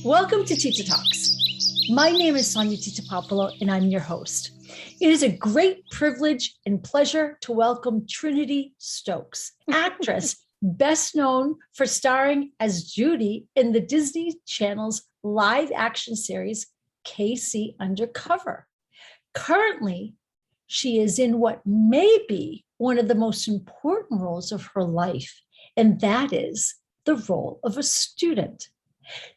Welcome to Tita Talks. My name is Sonia Puopolo, and I'm your host. It is a great privilege and pleasure to welcome Trinitee Stokes, actress best known for starring as Judy in the Disney Channel's live action series, KC Undercover. Currently, she is in what may be one of the most important roles of her life, and that is the role of a student.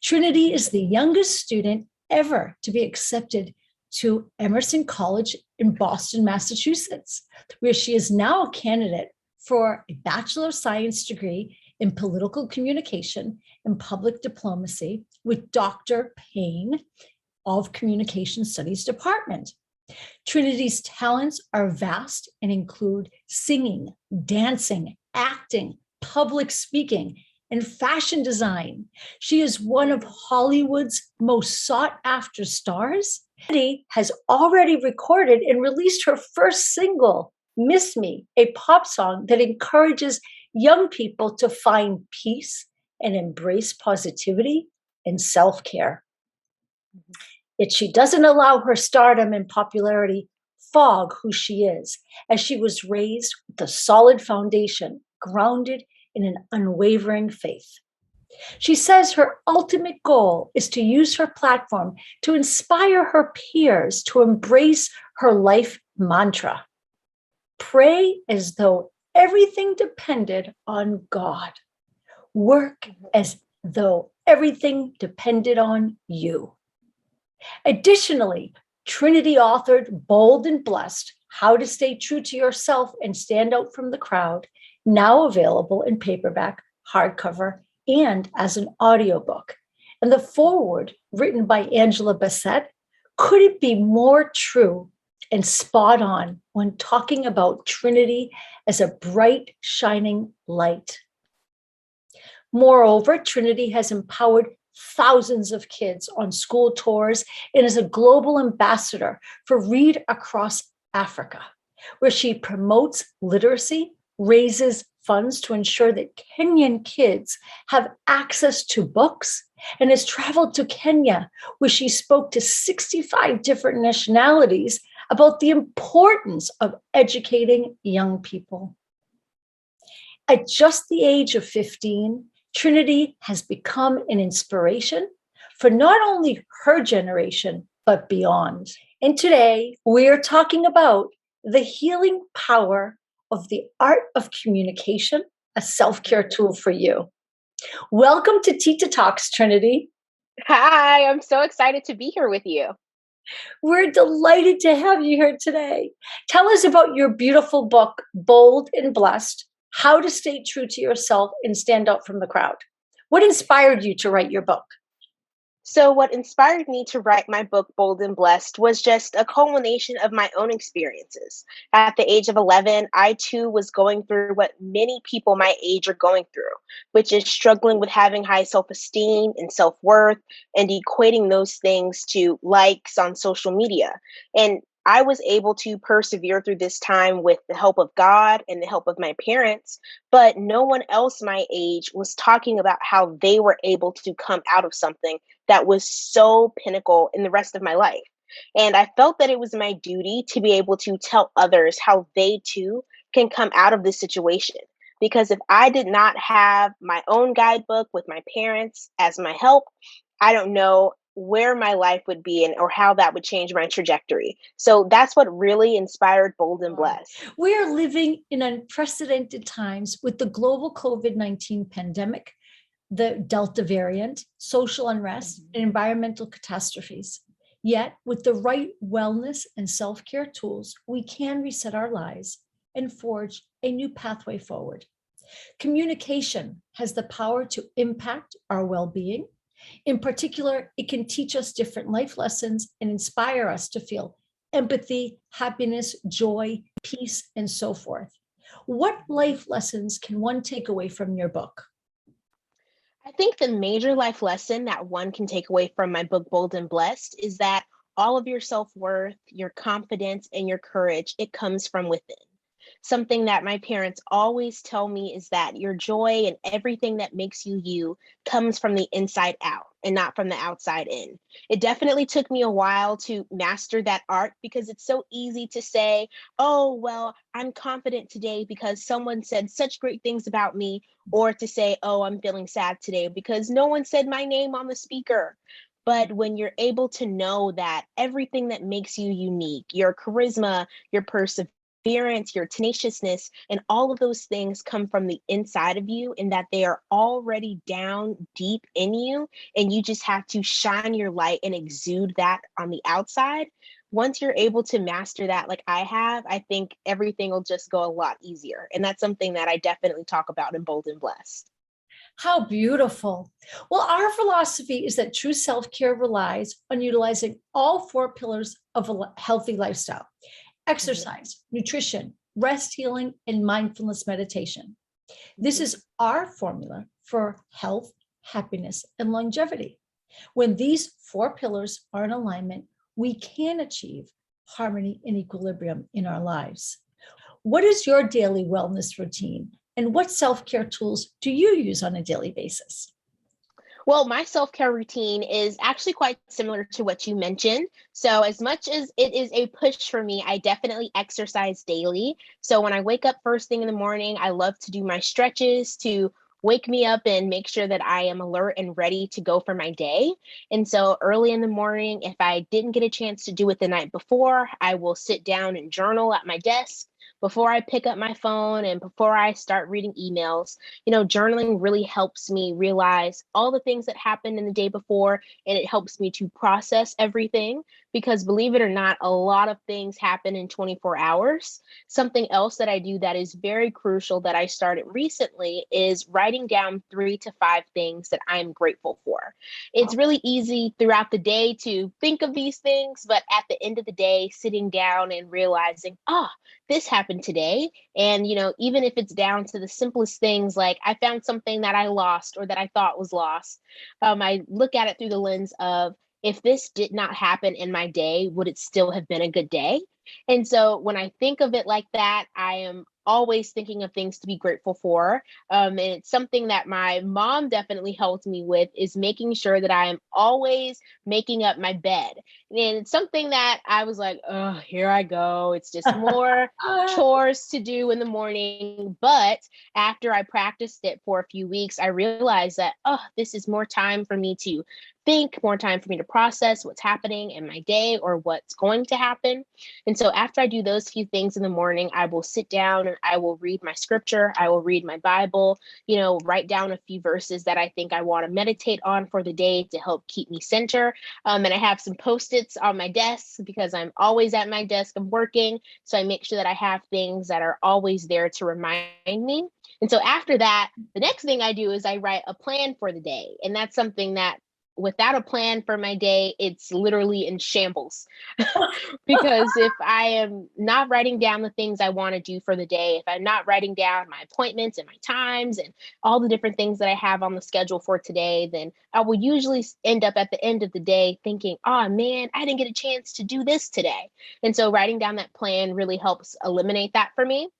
Trinitee is the youngest student ever to be accepted to Emerson College in Boston, Massachusetts, where she is now a candidate for a Bachelor of Science Degree in Political Communication and Public Diplomacy with Dr. Payne of Communication Studies Department. Trinitee's talents are vast and include singing, dancing, acting, public speaking, and fashion design. She is one of Hollywood's most sought-after stars. Trinitee has already recorded and released her first single, Miss Me, a pop song that encourages young people to find peace and embrace positivity and self-care. Yet she doesn't allow her stardom and popularity fog who she is, as she was raised with a solid foundation grounded in an unwavering faith. She says her ultimate goal is to use her platform to inspire her peers to embrace her life mantra. Pray as though everything depended on God. Work as though everything depended on you. Additionally, Trinitee authored Bold and Blessed, How to Stay True to Yourself and Stand Out from the Crowd, now available in paperback, hardcover, and as an audiobook. And the foreword, written by Angela Bassett, couldn't be more true and spot on when talking about Trinitee as a bright, shining light. Moreover, Trinitee has empowered thousands of kids on school tours and is a global ambassador for Read Across Africa, where she promotes literacy, raises funds to ensure that Kenyan kids have access to books, and has traveled to Kenya, where she spoke to 65 different nationalities about the importance of educating young people. At just the age of 15, Trinitee has become an inspiration for not only her generation, but beyond. And today, we're talking about the healing power of the art of communication, a self-care tool for you. Welcome to Tita Talks, Trinitee. Hi, I'm so excited to be here with you. We're delighted to have you here today. Tell us about your beautiful book, Bold and Blessed, How to Stay True to Yourself and Stand Out from the Crowd. What inspired you to write your book? So, what inspired me to write my book, Bold and Blessed, was just a culmination of my own experiences. At the age of 11, I too was going through what many people my age are going through, which is struggling with having high self-esteem and self-worth and equating those things to likes on social media. And I was able to persevere through this time with the help of God and the help of my parents, but no one else my age was talking about how they were able to come out of something that was so pinnacle in the rest of my life. And I felt that it was my duty to be able to tell others how they too can come out of this situation. Because if I did not have my own guidebook with my parents as my help, I don't know where my life would be or how that would change my trajectory. So that's what really inspired Bold and Blessed. We are living in unprecedented times with the global COVID-19 pandemic, the Delta variant, social unrest, and environmental catastrophes. Yet, with the right wellness and self-care tools, we can reset our lives and forge a new pathway forward. Communication has the power to impact our well-being. In particular, it can teach us different life lessons and inspire us to feel empathy, happiness, joy, peace, and so forth. What life lessons can one take away from your book? I think the major life lesson that one can take away from my book, Bold and Blessed, is that all of your self-worth, your confidence, and your courage, it comes from within. something that my parents always tell me is that your joy and everything that makes you you comes from the inside out and not from the outside in. It definitely took me a while to master that art because it's so easy to say, oh, well, I'm confident today because someone said such great things about me, or to say, oh, I'm feeling sad today because no one said my name on the speaker. But when you're able to know that everything that makes you unique, your charisma, your perseverance, your tenaciousness, and all of those things come from the inside of you, and that they are already down deep in you, and you just have to shine your light and exude that on the outside. Once you're able to master that, like I have, I think everything will just go a lot easier. And that's something that I definitely talk about in Bold and Blessed. How beautiful. Well, our philosophy is that true self-care relies on utilizing all four pillars of a healthy lifestyle: exercise, nutrition, rest, healing, and mindfulness meditation. This is our formula for health, happiness, and longevity. When these four pillars are in alignment, we can achieve harmony and equilibrium in our lives. What is your daily wellness routine? And what self-care tools do you use on a daily basis? Well, my self care routine is actually quite similar to what you mentioned. So, as much as it is a push for me, I definitely exercise daily. So, when I wake up first thing in the morning, I love to do my stretches to wake me up and make sure that I am alert and ready to go for my day. And so, early in the morning, if I didn't get a chance to do it the night before, I will sit down and journal at my desk before I pick up my phone and before I start reading emails. Journaling really helps me realize all the things that happened in the day before, and it helps me to process everything because, believe it or not, a lot of things happen in 24 hours. Something else that I do that is very crucial that I started recently is writing down 3 to 5 things that I'm grateful for. It's really easy throughout the day to think of these things, but at the end of the day, sitting down and realizing, this happened today. And, even if it's down to the simplest things, like I found something that I lost or that I thought was lost, I look at it through the lens of, if this did not happen in my day, would it still have been a good day? And so when I think of it like that, I am always thinking of things to be grateful for. And it's something that my mom definitely helped me with, is making sure that I am always making up my bed. And it's something that I was like, oh, here I go. It's just more chores to do in the morning. But after I practiced it for a few weeks, I realized that, this is more time for me to think, more time for me to process what's happening in my day or what's going to happen. And so after I do those few things in the morning, I will sit down and I will read my scripture. I will read my Bible, write down a few verses that I think I want to meditate on for the day to help keep me center. And I have some Post-its on my desk because I'm always at my desk. I'm working. So I make sure that I have things that are always there to remind me. And so after that, the next thing I do is I write a plan for the day. And that's something that, without a plan for my day, it's literally in shambles. Because if I am not writing down the things I want to do for the day, if I'm not writing down my appointments and my times and all the different things that I have on the schedule for today, then I will usually end up at the end of the day thinking, oh man, I didn't get a chance to do this today. And so writing down that plan really helps eliminate that for me.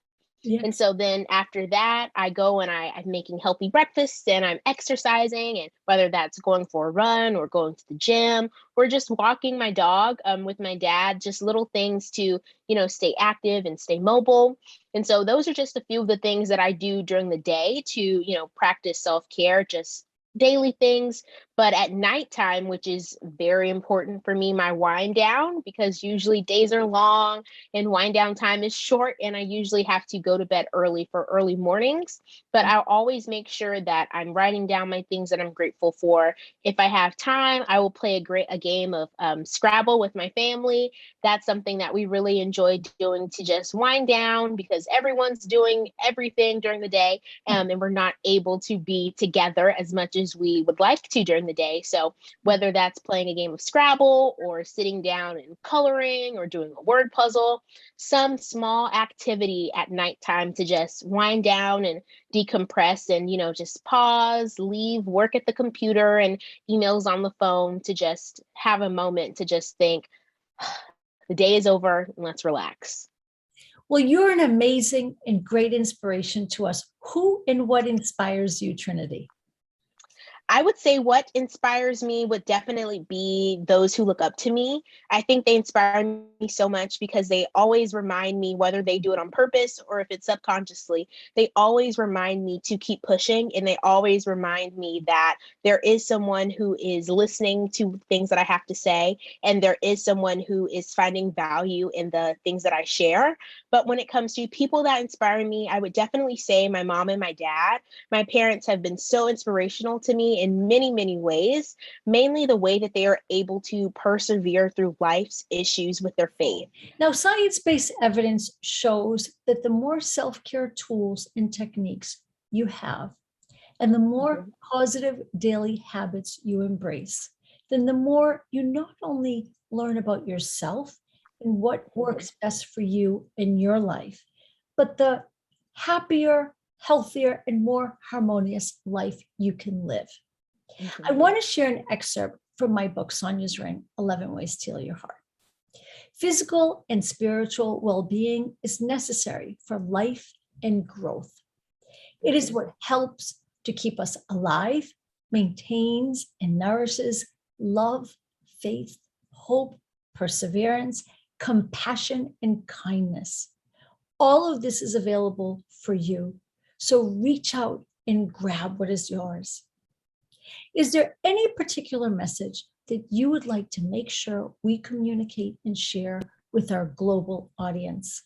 Yes. And so then after that, I go and I'm making healthy breakfast and I'm exercising, and whether that's going for a run or going to the gym or just walking my dog with my dad, just little things to, stay active and stay mobile. And so those are just a few of the things that I do during the day to, practice self-care, just daily things. But at nighttime, which is very important for me, my wind down, because usually days are long and wind down time is short, and I usually have to go to bed early for early mornings. But I'll always make sure that I'm writing down my things that I'm grateful for. If I have time, I will play a game of Scrabble with my family. That's something that we really enjoy doing to just wind down, because everyone's doing everything during the day, and we're not able to be together as much as we would like to during the day. So whether that's playing a game of Scrabble or sitting down and coloring or doing a word puzzle, some small activity at nighttime to just wind down and decompress and, just pause, leave work at the computer and emails on the phone to just have a moment to just think, the day is over and let's relax. Well, you're an amazing and great inspiration to us. Who and what inspires you, Trinity? I would say what inspires me would definitely be those who look up to me. I think they inspire me so much because they always remind me, whether they do it on purpose or if it's subconsciously, they always remind me to keep pushing. And they always remind me that there is someone who is listening to things that I have to say. And there is someone who is finding value in the things that I share. But when it comes to people that inspire me, I would definitely say my mom and my dad. My parents have been so inspirational to me in many, many ways, mainly the way that they are able to persevere through life's issues with their faith. Now, science-based evidence shows that the more self-care tools and techniques you have, and the more positive daily habits you embrace, then the more you not only learn about yourself and what works best for you in your life, but the happier, healthier, and more harmonious life you can live. I want to share an excerpt from my book, Sonia's Ring, 11 Ways to Heal Your Heart. Physical and spiritual well-being is necessary for life and growth. It is what helps to keep us alive, maintains and nourishes love, faith, hope, perseverance, compassion, and kindness. All of this is available for you. So reach out and grab what is yours. Is there any particular message that you would like to make sure we communicate and share with our global audience?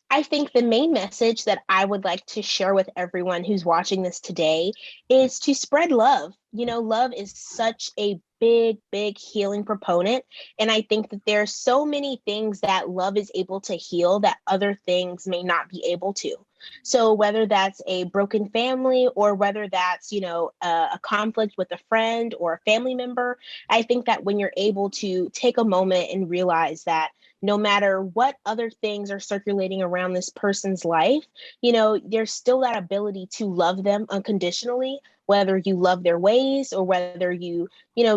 I think the main message that I would like to share with everyone who's watching this today is to spread love. You know, love is such a big, big healing proponent. And I think that there are so many things that love is able to heal that other things may not be able to. So whether that's a broken family or whether that's, a conflict with a friend or a family member, I think that when you're able to take a moment and realize that no matter what other things are circulating around this person's life, there's still that ability to love them unconditionally, whether you love their ways or whether you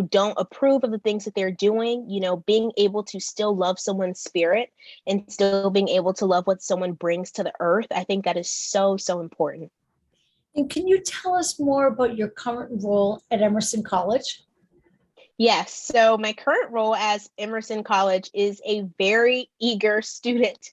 don't approve of the things that they're doing, being able to still love someone's spirit and still being able to love what someone brings to the earth. I think that is so, so important. And can you tell us more about your current role at Emerson College? Yes. So my current role as Emerson College is a very eager student.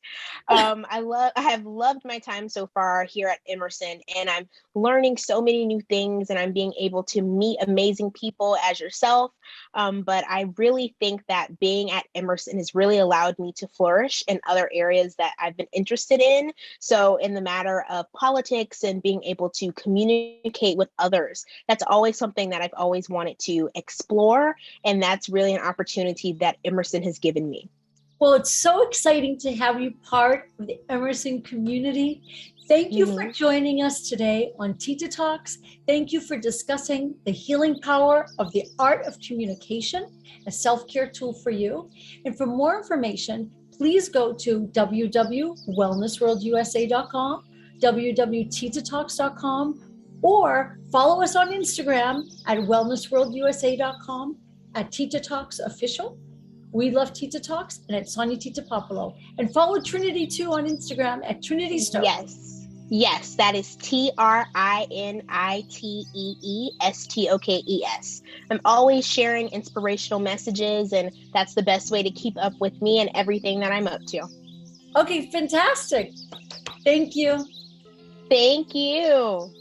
I have loved my time so far here at Emerson, and I'm learning so many new things, and I'm being able to meet amazing people as yourself. But I really think that being at Emerson has really allowed me to flourish in other areas that I've been interested in. So in the matter of politics and being able to communicate with others, that's always something that I've always wanted to explore. And that's really an opportunity that Emerson has given me. Well, it's so exciting to have you part of the Emerson community. Thank you for joining us today on Tita Talks. Thank you for discussing the healing power of the art of communication, a self-care tool for you. And for more information, please go to www.wellnessworldusa.com, www.titatalks.com, or follow us on Instagram at wellnessworldusa.com, at Tita Talks Official. We love Tita Talks, and at Sonia Tita Puopolo. And follow Trinity too on Instagram at Trinitee Stokes. Yes, that is TRINITEESTOKES. I'm always sharing inspirational messages, and that's the best way to keep up with me and everything that I'm up to. Okay, fantastic. Thank you. Thank you.